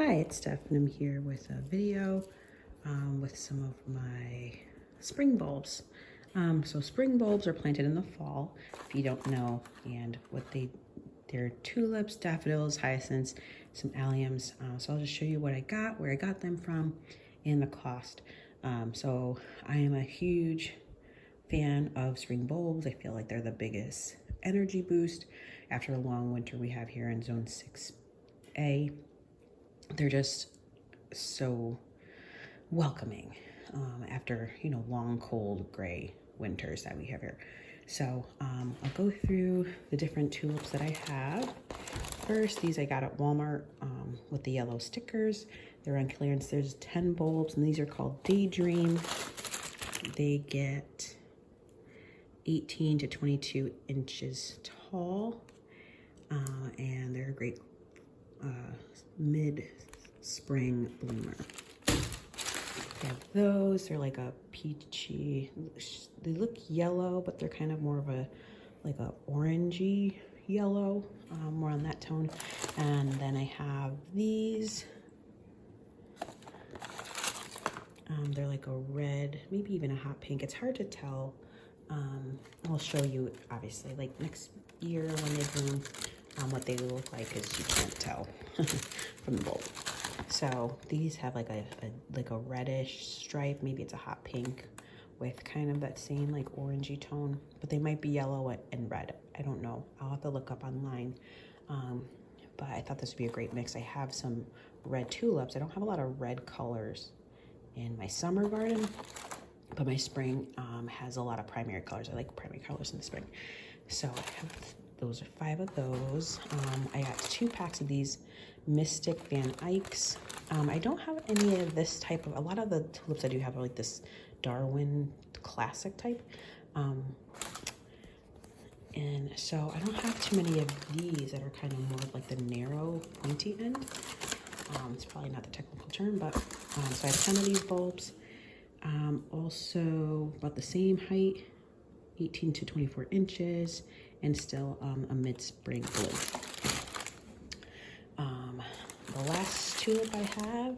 Hi, it's Steph, and I'm here with a video with some of my spring bulbs. So spring bulbs are planted in the fall, if you don't know, and they're tulips, daffodils, hyacinths, some alliums. So I'll just show you what I got, where I got them from, and the cost. So I am a huge fan of spring bulbs. I feel like they're the biggest energy boost after a long winter we have here in Zone 6A. They're just so welcoming after, long, cold, gray winters that we have here. So I'll go through the different tulips that I have. First, these I got at Walmart with the yellow stickers. They're on clearance. There's 10 bulbs, and these are called Daydream. They get 18 to 22 inches tall, and they're a great mid-spring bloomer. They have those. They're like a peachy, they look yellow, but they're kind of more of a orangey yellow, more on that tone. And then I have these. They're like a red, maybe even a hot pink. It's hard to tell. I'll show you, obviously, like next year when they bloom, what they look like, because you can't tell from the bulb. So these have like a reddish stripe. Maybe it's a hot pink with kind of that same like orangey tone, but they might be yellow and red. I don't know. I'll have to look up online. But I thought this would be a great mix. I have some red tulips. I don't have a lot of red colors in my summer garden, but my spring has a lot of primary colors. I like primary colors in the spring. So I have those are 5 of those. I got 2 packs of these Mystic Van Eycks. I don't have any of this type of, a lot of the tulips I do have are like this Darwin classic type. And so I don't have too many of these that are kind of more like the narrow pointy end. It's probably not the technical term, but so I have 10 of these bulbs. Also about the same height, 18 to 24 inches, and still a mid-spring bloom. The last tulip I have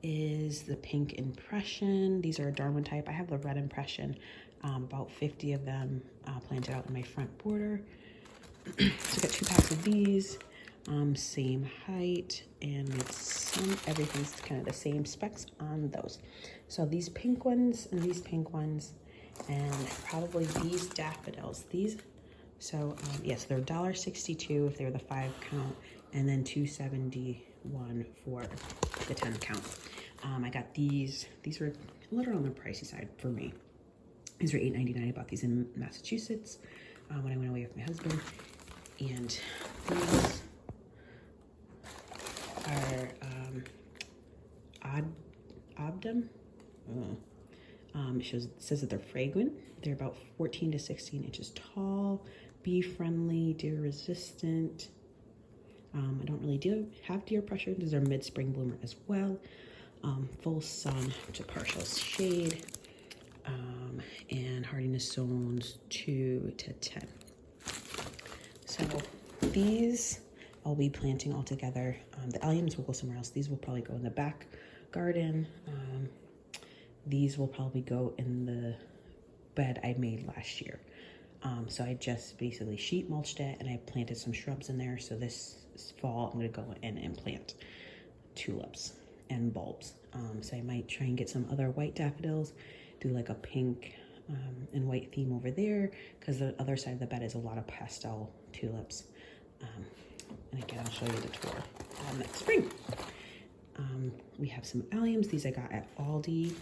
is the Pink Impression. These are a Darwin type. I have the Red Impression, about 50 of them planted out in my front border. So I got 2 packs of these, same height, and everything's kind of the same specs on those. So these pink ones and these pink ones, and probably these daffodils. So yes, they're $1.62 if they're the 5 count, and then $2.71 for the 10 count. I got these. These were a little on the pricey side for me. These were $8.99. I bought these in Massachusetts when I went away with my husband. And these are Obdum. It says that they're fragrant. They're about 14 to 16 inches tall, bee friendly, deer resistant. I don't really have deer pressure. These are mid-spring bloomer as well. Full sun to partial shade, and hardiness zones 2 to 10. So these I'll be planting all together. The alliums will go somewhere else. These will probably go in the back garden. These will probably go in the bed I made last year. So I just basically sheet mulched it, and I planted some shrubs in there. So this fall, I'm gonna go in and plant tulips and bulbs. So I might try and get some other white daffodils, do like a pink and white theme over there, because the other side of the bed is a lot of pastel tulips. And again, I'll show you the tour next spring. We have some alliums. These I got at Aldi.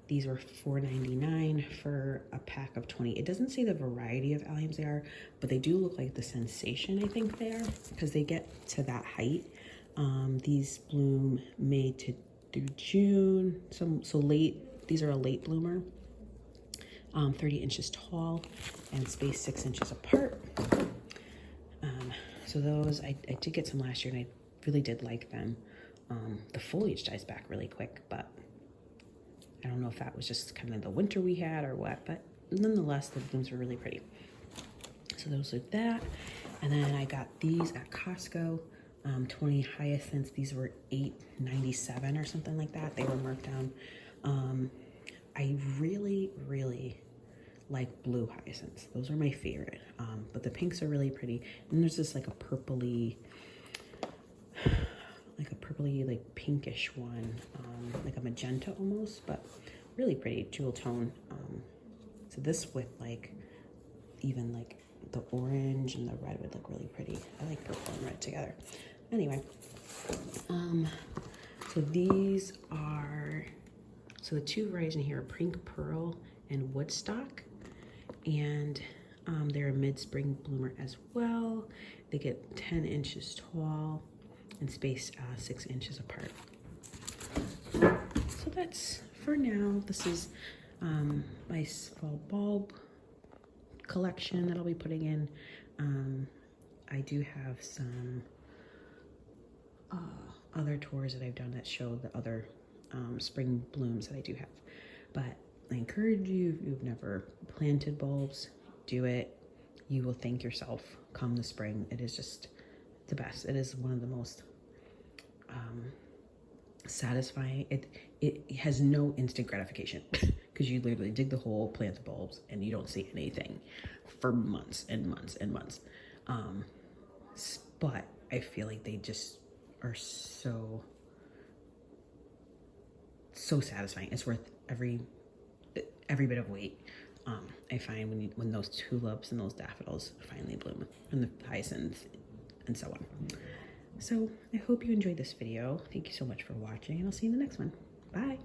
These were $4.99 for a pack of 20. It doesn't say the variety of alliums they are, but they do look like the Sensation, I think they are, because they get to that height. These bloom May through June, so late. These are a late bloomer, 30 inches tall and spaced 6 inches apart. So those, I did get some last year, and I really did like them. The foliage dies back really quick, but I don't know if that was just kind of the winter we had or what, but nonetheless, the blooms were really pretty. So those are that. And then I got these at Costco. 20 hyacinths. These were $8.97 or something like that. They were marked down. I really, really like blue hyacinths. Those are my favorite. But the pinks are really pretty. And there's this like a purpley, like pinkish one, like a magenta almost, but really pretty jewel tone. So this with like even like the orange and the red would look really pretty. I like purple and red together. Anyway, so these are, so the two varieties in here are Pink Pearl and Woodstock, and they're a mid-spring bloomer as well. They get 10 inches tall and spaced 6 inches apart. So that's for now. This is my fall bulb collection that I'll be putting in. I do have some other tours that I've done that show the other spring blooms that I do have. But I encourage you, if you've never planted bulbs, do it. You will thank yourself come the spring. It is just the best. It is one of the most satisfying. It has no instant gratification because you literally dig the hole, plant the bulbs, and you don't see anything for months and months and months. But I feel like they just are so satisfying. It's worth every bit of wait. I find when those tulips and those daffodils finally bloom, and the hyacinths and so on. So I hope you enjoyed this video. Thank you so much for watching, and I'll see you in the next one. Bye.